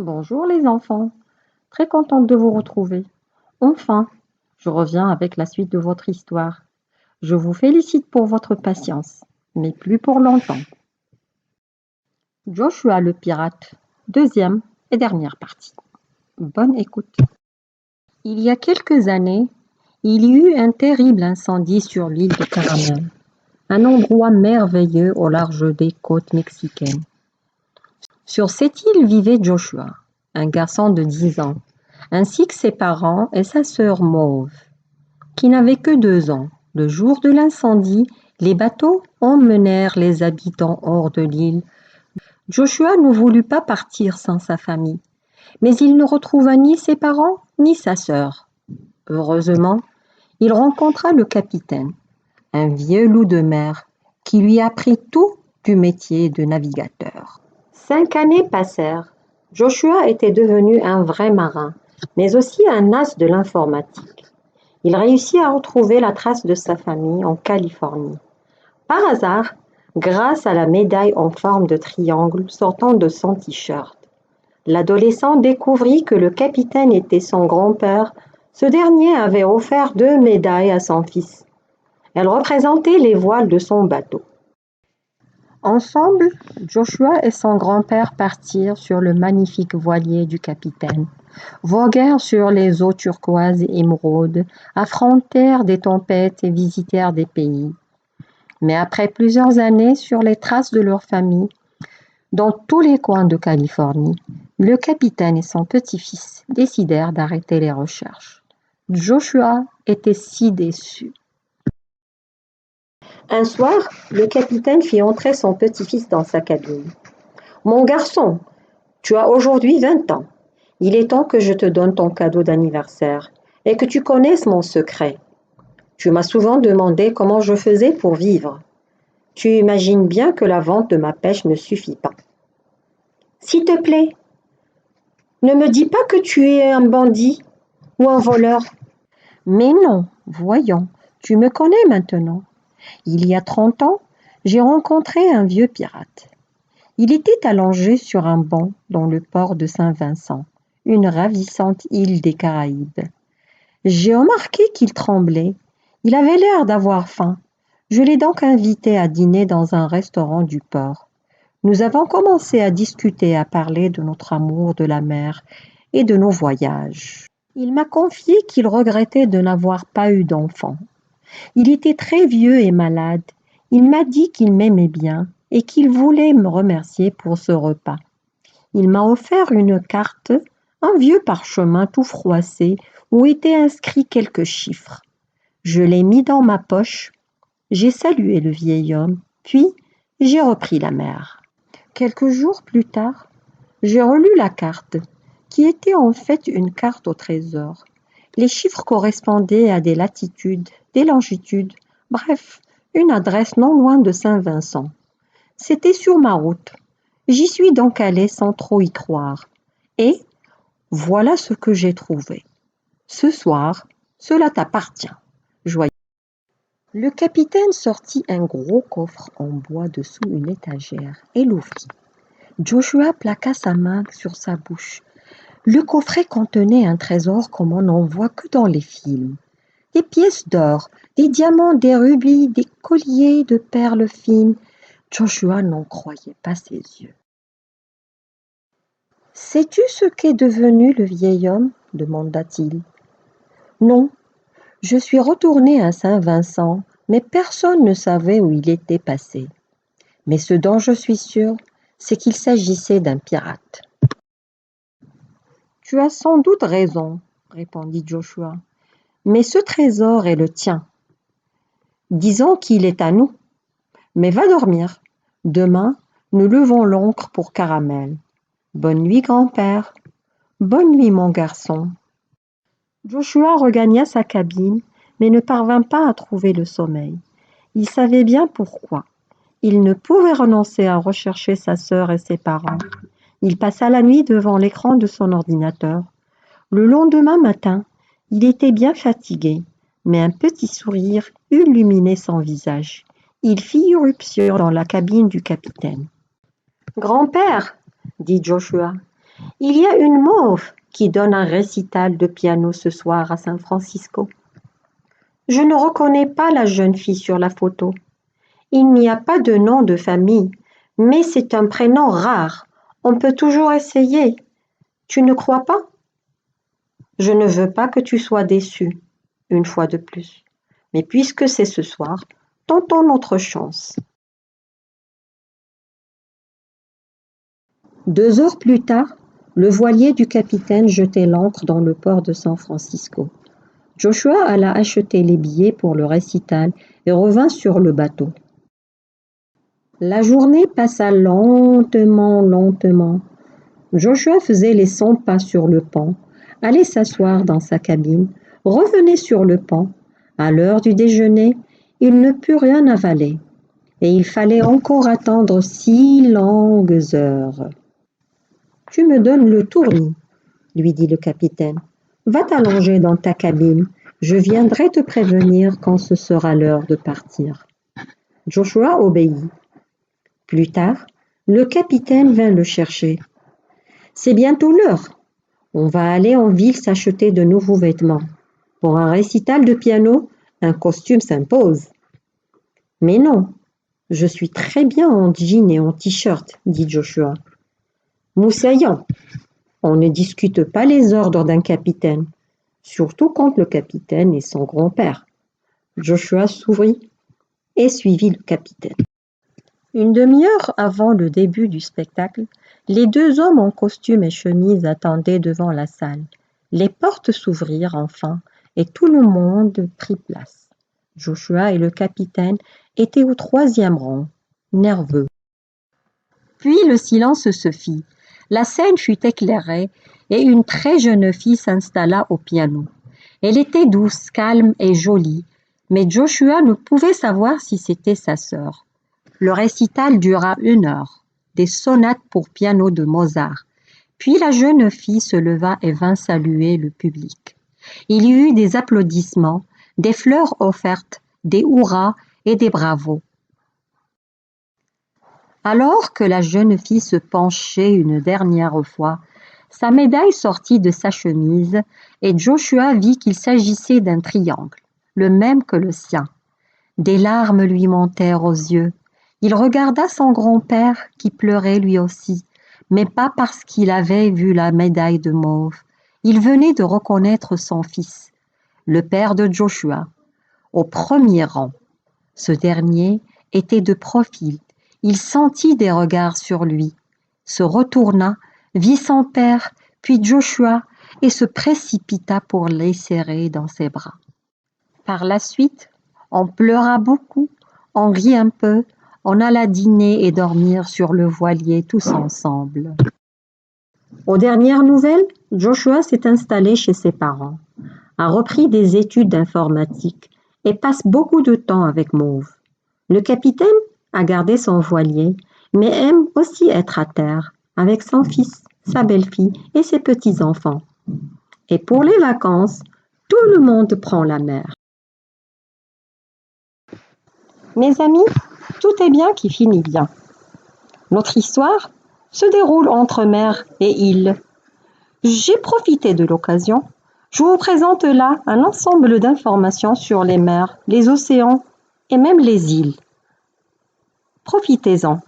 Bonjour les enfants, très contente de vous retrouver. Enfin, je reviens avec la suite de votre histoire. Je vous félicite pour votre patience, mais plus pour longtemps. Joshua le pirate, deuxième et dernière partie. Bonne écoute. Il y a quelques années, il y eut un terrible incendie sur l'île de Caramel, un endroit merveilleux au large des côtes mexicaines. Sur cette île vivait Joshua, un garçon de 10 ans, ainsi que ses parents et sa sœur Mauve, qui n'avait que 2 ans. Le jour de l'incendie, les bateaux emmenèrent les habitants hors de l'île. Joshua ne voulut pas partir sans sa famille, mais il ne retrouva ni ses parents ni sa sœur. Heureusement, il rencontra le capitaine, un vieux loup de mer, qui lui apprit tout du métier de navigateur. 5 années passèrent. Joshua était devenu un vrai marin, mais aussi un as de l'informatique. Il réussit à retrouver la trace de sa famille en Californie. Par hasard, grâce à la médaille en forme de triangle sortant de son t-shirt. L'adolescent découvrit que le capitaine était son grand-père. Ce dernier avait offert 2 médailles à son fils. Elles représentaient les voiles de son bateau. Ensemble, Joshua et son grand-père partirent sur le magnifique voilier du capitaine, voguèrent sur les eaux turquoises et émeraudes, affrontèrent des tempêtes et visitèrent des pays. Mais après plusieurs années sur les traces de leur famille, dans tous les coins de Californie, le capitaine et son petit-fils décidèrent d'arrêter les recherches. Joshua était si déçu. Un soir, le capitaine fit entrer son petit-fils dans sa cabine. « Mon garçon, tu as aujourd'hui 20 ans. Il est temps que je te donne ton cadeau d'anniversaire et que tu connaisses mon secret. Tu m'as souvent demandé comment je faisais pour vivre. Tu imagines bien que la vente de ma pêche ne suffit pas. S'il te plaît, ne me dis pas que tu es un bandit ou un voleur. Mais non, voyons, tu me connais maintenant. Il y a 30 ans, j'ai rencontré un vieux pirate. Il était allongé sur un banc dans le port de Saint-Vincent, une ravissante île des Caraïbes. J'ai remarqué qu'il tremblait. Il avait l'air d'avoir faim. Je l'ai donc invité à dîner dans un restaurant du port. Nous avons commencé à discuter, à parler de notre amour de la mer et de nos voyages. Il m'a confié qu'il regrettait de n'avoir pas eu d'enfant. Il était très vieux et malade. Il m'a dit qu'il m'aimait bien et qu'il voulait me remercier pour ce repas. Il m'a offert une carte, un vieux parchemin tout froissé où étaient inscrits quelques chiffres. Je l'ai mis dans ma poche. J'ai salué le vieil homme, puis j'ai repris la mer. Quelques jours plus tard, j'ai relu la carte, qui était en fait une carte au trésor. Les chiffres correspondaient à des latitudes, des longitudes, bref, une adresse non loin de Saint-Vincent. C'était sur ma route. J'y suis donc allée sans trop y croire. Et voilà ce que j'ai trouvé. Ce soir, cela t'appartient. Joyeux. Le capitaine sortit un gros coffre en bois dessous une étagère et l'ouvrit. Joshua plaqua sa main sur sa bouche. Le coffret contenait un trésor comme on n'en voit que dans les films. Des pièces d'or, des diamants, des rubis, des colliers de perles fines. Joshua n'en croyait pas ses yeux. « Sais-tu ce qu'est devenu le vieil homme ?» demanda-t-il. « Non, je suis retourné à Saint-Vincent, mais personne ne savait où il était passé. Mais ce dont je suis sûr, c'est qu'il s'agissait d'un pirate. »« Tu as sans doute raison, » répondit Joshua, « mais ce trésor est le tien. Disons qu'il est à nous. Mais va dormir. Demain, nous levons l'ancre pour Caramel. Bonne nuit, grand-père. Bonne nuit, mon garçon. » Joshua regagna sa cabine, mais ne parvint pas à trouver le sommeil. Il savait bien pourquoi. Il ne pouvait renoncer à rechercher sa sœur et ses parents. Il passa la nuit devant l'écran de son ordinateur. Le lendemain matin, il était bien fatigué, mais un petit sourire illuminait son visage. Il fit irruption dans la cabine du capitaine. « Grand-père, dit Joshua, Il y a une mauve qui donne un récital de piano ce soir à San Francisco. Je ne reconnais pas la jeune fille sur la photo. Il n'y a pas de nom de famille, mais c'est un prénom rare. On peut toujours essayer. Tu ne crois pas? Je ne veux pas que tu sois déçu, une fois de plus. Mais puisque c'est ce soir, tentons notre chance. 2 heures plus tard, le voilier du capitaine jetait l'ancre dans le port de San Francisco. Joshua alla acheter les billets pour le récital et revint sur le bateau. La journée passa lentement. Joshua faisait les 100 pas sur le pont, allait s'asseoir dans sa cabine, revenait sur le pont. À l'heure du déjeuner, il ne put rien avaler, et il fallait encore attendre 6 longues heures. « Tu me donnes le tournis, » lui dit le capitaine. « Va t'allonger dans ta cabine, je viendrai te prévenir quand ce sera l'heure de partir. » Joshua obéit. Plus tard, le capitaine vint le chercher. « C'est bientôt l'heure. On va aller en ville s'acheter de nouveaux vêtements. Pour un récital de piano, un costume s'impose. »« Mais non, je suis très bien en jean et en t-shirt, » dit Joshua. « Moussaillant, on ne discute pas les ordres d'un capitaine, surtout quand le capitaine est son grand-père. » Joshua s'ouvrit et suivit le capitaine. Une demi-heure avant le début du spectacle, les 2 hommes en costume et chemise attendaient devant la salle. Les portes s'ouvrirent enfin et tout le monde prit place. Joshua et le capitaine étaient au 3e rang, nerveux. Puis le silence se fit. La scène fut éclairée et une très jeune fille s'installa au piano. Elle était douce, calme et jolie, mais Joshua ne pouvait savoir si c'était sa sœur. Le récital dura 1 heure, des sonates pour piano de Mozart. Puis la jeune fille se leva et vint saluer le public. Il y eut des applaudissements, des fleurs offertes, des hurrahs et des bravos. Alors que la jeune fille se penchait une dernière fois, sa médaille sortit de sa chemise et Joshua vit qu'il s'agissait d'un triangle, le même que le sien. Des larmes lui montèrent aux yeux. Il regarda son grand-père qui pleurait lui aussi, mais pas parce qu'il avait vu la médaille de mauve. Il venait de reconnaître son fils, le père de Joshua, au 1er rang. Ce dernier était de profil. Il sentit des regards sur lui, se retourna, vit son père, puis Joshua, et se précipita pour les serrer dans ses bras. Par la suite, on pleura beaucoup, on rit un peu, on alla dîner et dormir sur le voilier tous ensemble. Aux dernières nouvelles, Joshua s'est installé chez ses parents, a repris des études d'informatique et passe beaucoup de temps avec Mauve. Le capitaine a gardé son voilier, mais aime aussi être à terre, avec son fils, sa belle-fille et ses petits-enfants. Et pour les vacances, tout le monde prend la mer. Mes amis, tout est bien qui finit bien. Notre histoire se déroule entre mer et île. J'ai profité de l'occasion. Je vous présente là un ensemble d'informations sur les mers, les océans et même les îles. Profitez-en.